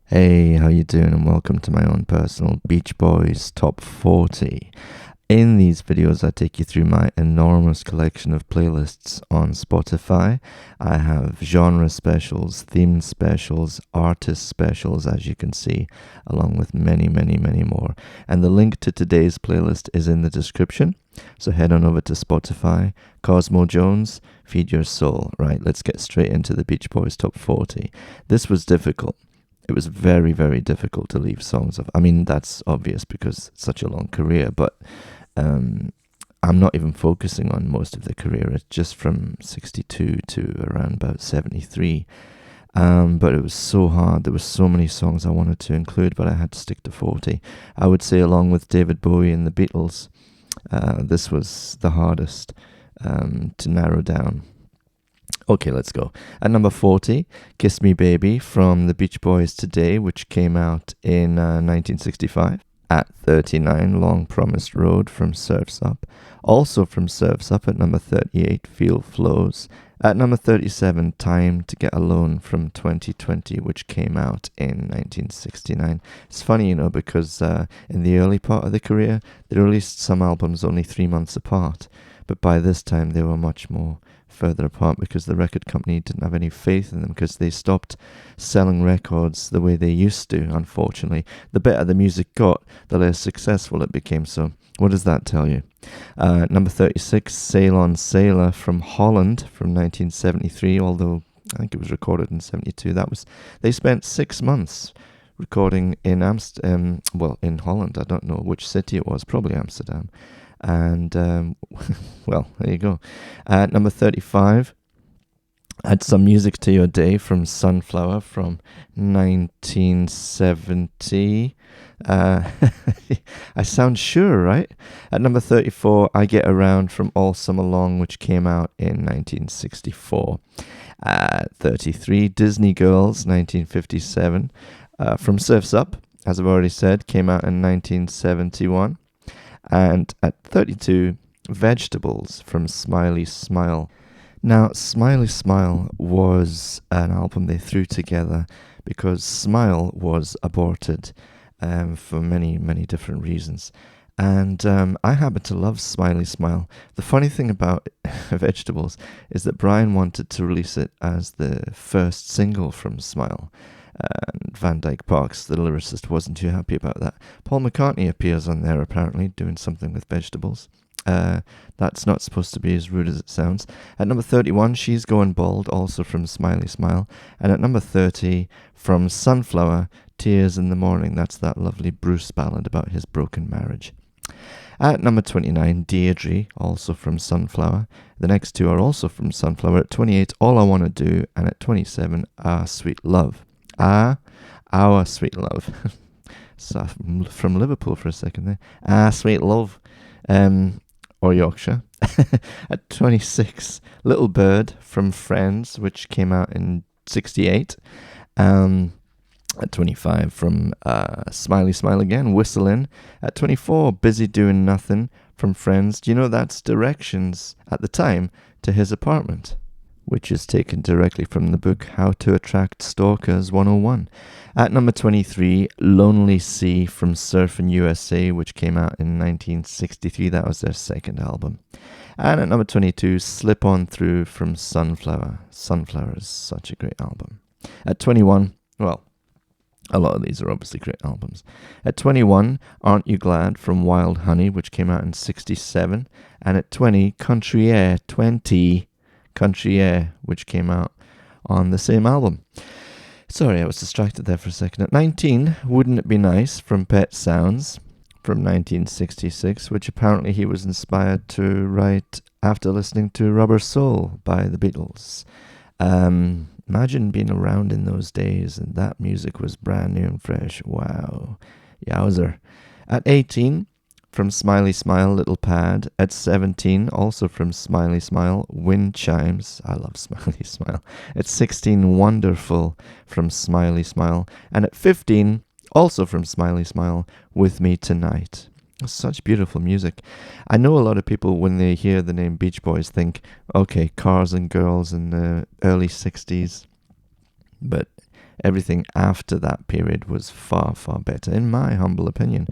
Hey, how you doing? And welcome to my own personal Beach Boys Top 40. In these videos, I take you through my enormous collection of playlists on Spotify. I have genre specials, theme specials, artist specials, as you can see, along with many, many, many more. And the link to today's playlist is in the description. So head on over to Spotify, Cosmo Jones, Feed Your Soul. Right, let's get straight into the Beach Boys Top 40. This was difficult. It was very, very difficult to leave songs off. I mean, that's obvious because it's such a long career, but I'm not even focusing on most of the career. It's just from 62 to around about 73. But it was so hard. There were so many songs I wanted to include, but I had to stick to 40. I would say, along with David Bowie and the Beatles, this was the hardest to narrow down. Okay, let's go. At number 40, Kiss Me Baby from the Beach Boys Today, which came out in 1965. At 39, Long Promised Road from Surf's Up. Also from Surf's Up at number 38, Feel Flows. At number 37, Time to Get Alone from 2020, which came out in 1969. It's funny, because in the early part of the career, they released some albums only 3 months apart. But by this time, they were much more further apart because the record company didn't have any faith in them because they stopped selling records the way they used to, unfortunately. The better the music got, the less successful it became. So what does that tell you? Number 36, Sail On Sailor from Holland from 1973, although I think it was recorded in 72. They spent 6 months recording in in Holland. I don't know which city it was, probably Amsterdam. And, well, there you go. At number 35, Add Some Music to Your Day from Sunflower from 1970. I sound sure, right? At number 34, I Get Around from All Summer Long, which came out in 1964. At 33, Disney Girls, 1957. From Surf's Up, as I've already said, came out in 1971. And at 32, Vegetables from Smiley Smile. Now, Smiley Smile was an album they threw together because Smile was aborted for many, many different reasons. And I happen to love Smiley Smile. The funny thing about Vegetables is that Brian wanted to release it as the first single from Smile. And Van Dyke Parks, the lyricist, wasn't too happy about that. Paul McCartney appears on there, apparently, doing something with Vegetables. That's not supposed to be as rude as it sounds. At number 31, She's Going Bald, also from Smiley Smile. And at number 30, from Sunflower, Tears in the Morning. That's that lovely Bruce ballad about his broken marriage. At number 29, Deirdre, also from Sunflower. The next two are also from Sunflower. At 28, All I Want to Do. And at 27, Ah, Sweet Love. Ah, Our Sweet Love. So from Liverpool for a second there. Ah, Sweet Love. Or Yorkshire. At 26, Little Bird from Friends, which came out in 68. At 25, from Smiley Smile again, Whistling. At 24, Busy Doing Nothing from Friends. Do you know that's directions at the time to his apartment, which is taken directly from the book How to Attract Stalkers 101. At number 23, Lonely Sea from Surfin' USA, which came out in 1963. That was their second album. And at number 22, Slip On Through from Sunflower. Sunflower is such a great album. At 21, well, a lot of these are obviously great albums. At 21, Aren't You Glad from Wild Honey, which came out in 67. And at 20, Country Air which came out on the same album. Sorry, I was distracted there for a second. At 19, Wouldn't It Be Nice from Pet Sounds from 1966, which apparently he was inspired to write after listening to Rubber Soul by the Beatles. Imagine being around in those days and that music was brand new and fresh. Wow. Yowzer. At 18, from Smiley Smile, Little Pad. At 17, also from Smiley Smile, Wind Chimes. I love Smiley Smile. At 16, Wonderful from Smiley Smile. And at 15, also from Smiley Smile, With Me Tonight. Such beautiful music. I know a lot of people, when they hear the name Beach Boys, think, okay, cars and girls in the early 60s. But everything after that period was far, far better, in my humble opinion.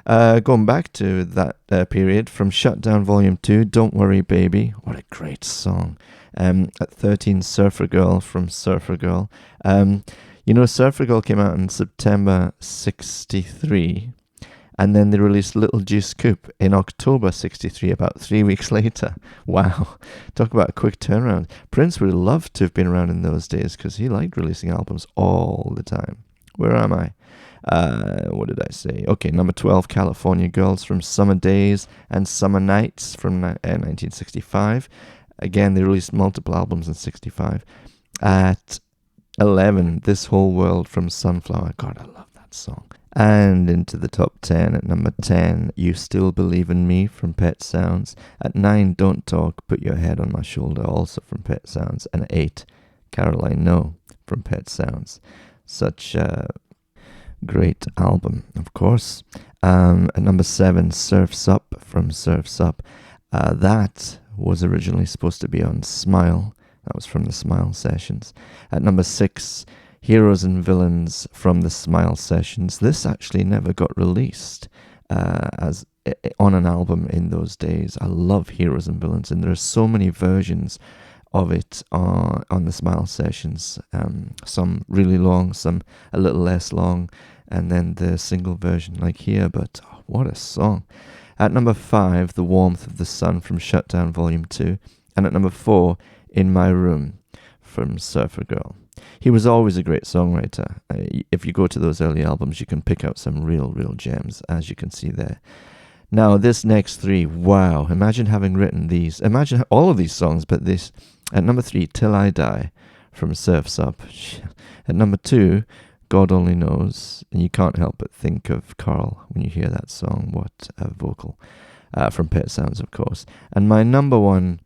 Going back to that period, from Shutdown Volume 2, Don't Worry Baby, what a great song. At 13, Surfer Girl from Surfer Girl. Surfer Girl came out in September 63, and then they released Little Juice Coupe in October 63, about 3 weeks later. Wow, talk about a quick turnaround. Prince would have loved to have been around in those days because he liked releasing albums all the time. Where am I? What did I say? Okay, number 12, California Girls from Summer Days and Summer Nights from 1965. Again, they released multiple albums in 65. At 11, This Whole World from Sunflower. God, I love that song. And into the top 10 at number 10, You Still Believe in Me from Pet Sounds. At 9, Don't Talk, Put Your Head on My Shoulder, also from Pet Sounds. And at 8, Caroline No from Pet Sounds. Such a great album, of course. At number 7, Surf's Up from Surf's Up. That was originally supposed to be on Smile. That was from the Smile Sessions. At number 6, Heroes and Villains from the Smile Sessions. This actually never got released as on an album in those days. I love Heroes and Villains, and there are so many versions of it on the Smile Sessions. Some really long, some a little less long, and then the single version like here. But what a song. At number 5, The Warmth of the Sun from Shutdown Volume 2. And at number 4, In My Room from Surfer Girl. He was always a great songwriter. If you go to those early albums, you can pick out some real gems, as you can see there. Now, this next 3, wow. Imagine having written these. Imagine all of these songs, but this. At number 3, Till I Die from Surf's Up. At number 2, God Only Knows. And you can't help but think of Carl when you hear that song. What a vocal. From Pet Sounds, of course. And my number 1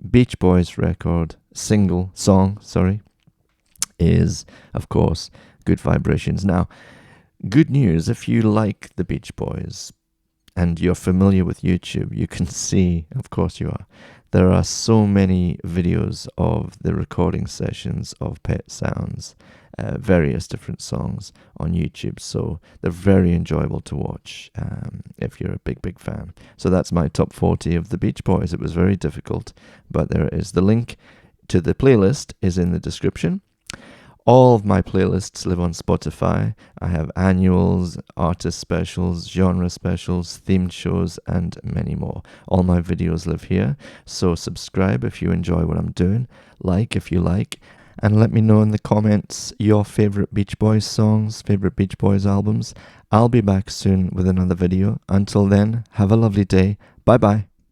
Beach Boys record, song, is, of course, Good Vibrations. Now, good news, if you like the Beach Boys and you're familiar with YouTube, you can see, of course you are, there are so many videos of the recording sessions of Pet Sounds, various different songs on YouTube, so they're very enjoyable to watch if you're a big fan. So that's my top 40 of the Beach Boys. It was very difficult, but there it is. The link to the playlist is in the description. All of my playlists live on Spotify. I have annuals, artist specials, genre specials, themed shows, and many more. All my videos live here, so subscribe if you enjoy what I'm doing, like if you like, and let me know in the comments your favorite Beach Boys songs, favorite Beach Boys albums. I'll be back soon with another video. Until then, have a lovely day. Bye-bye.